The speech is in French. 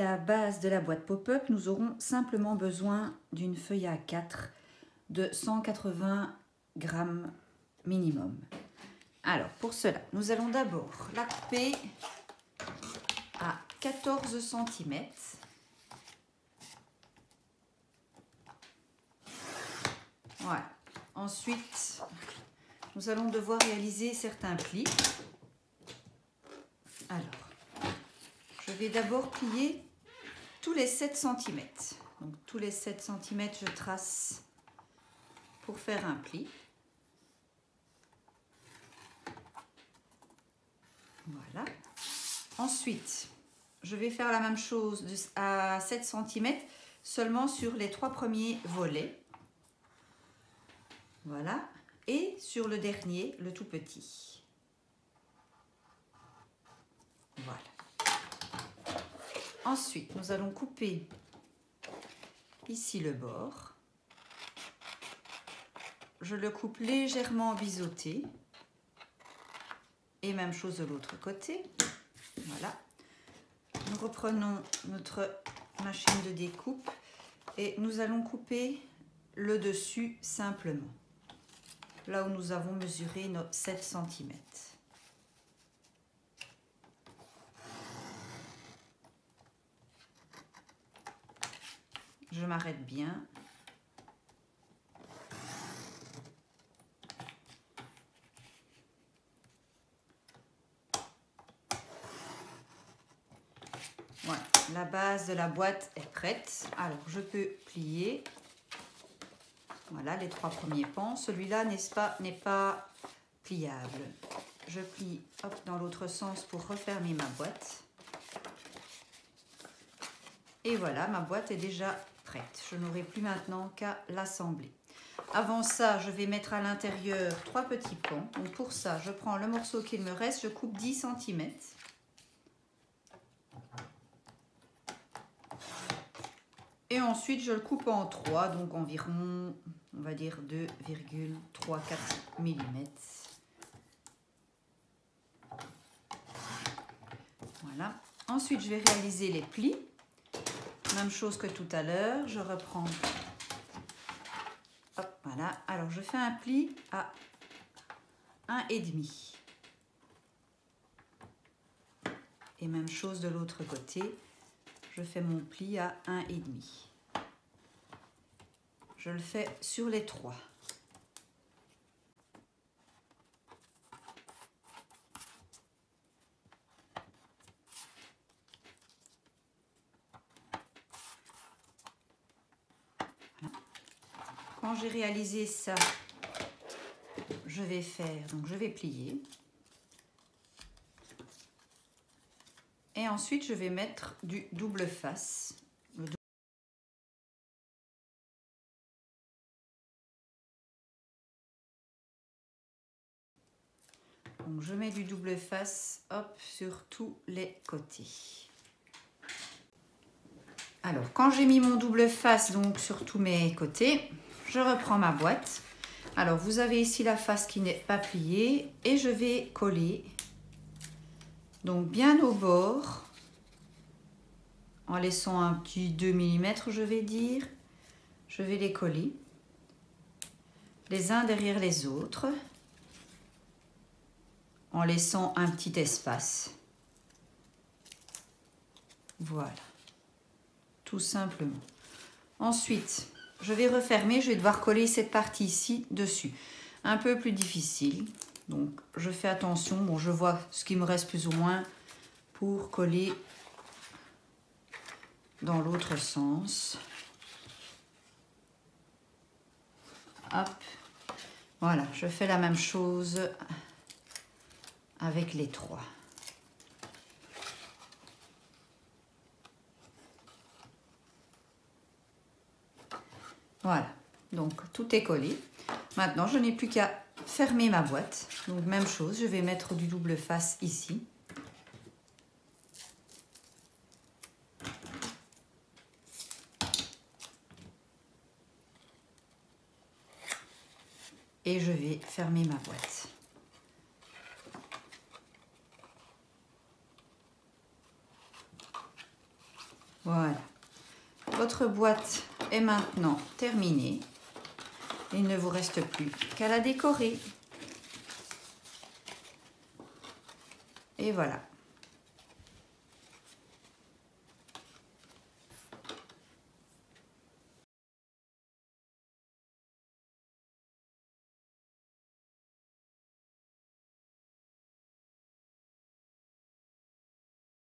la base de la boîte pop-up, nous aurons simplement besoin d'une feuille A4 de 180 grammes minimum. Alors, pour cela, nous allons d'abord la couper à 14 cm. Voilà. Ensuite, nous allons devoir réaliser certains plis. Alors, je vais d'abord plier tous les 7 cm. Donc, tous les 7 cm, je trace pour faire un pli. Voilà. Ensuite, je vais faire la même chose à 7 cm, seulement sur les 3 premiers volets. Voilà. Et sur le dernier, le tout petit. Voilà. Ensuite, nous allons couper ici le bord. Je le coupe légèrement biseauté. Et même chose de l'autre côté. Voilà. Nous reprenons notre machine de découpe et nous allons couper le dessus simplement. Là où nous avons mesuré nos 7 cm. Je m'arrête bien. Voilà, la base de la boîte est prête. Alors, je peux plier. Voilà, les 3 premiers pans. Celui-là n'est pas pliable. Je plie hop, dans l'autre sens pour refermer ma boîte. Et voilà, ma boîte est déjà prête. Je n'aurai plus maintenant qu'à l'assembler. Avant ça, je vais mettre à l'intérieur 3 petits pans. Donc pour ça, je prends le morceau qu'il me reste, je coupe 10 cm. Et ensuite, je le coupe en 3, donc environ, on va dire 2,34 mm. Voilà. Ensuite, je vais réaliser les plis. Même chose que tout à l'heure, je reprends. Hop, voilà. Alors, je fais un pli à 1,5. Et même chose de l'autre côté. Je fais mon pli à 1,5. Je le fais sur les 3. Voilà. Quand j'ai réalisé ça, je vais plier. Et ensuite, je vais mettre du double face. Donc, je mets du double face, hop, sur tous les côtés. Alors, quand j'ai mis mon double face donc sur tous mes côtés, je reprends ma boîte. Alors, vous avez ici la face qui n'est pas pliée et je vais coller donc bien au bord, en laissant un petit 2 mm, je vais dire. Je vais les coller les uns derrière les autres, en laissant un petit espace. Voilà, tout simplement. Ensuite, je vais refermer, je vais devoir coller cette partie ici dessus. Un peu plus difficile, donc je fais attention. Bon, je vois ce qui me reste plus ou moins pour coller dans l'autre sens. Hop, voilà, je fais la même chose avec les 3. Voilà, donc tout est collé. Maintenant, je n'ai plus qu'à fermer ma boîte. Donc, même chose, je vais mettre du double face ici. Et je vais fermer ma boîte. Voilà. Votre boîte est maintenant terminée. Il ne vous reste plus qu'à la décorer. Et voilà.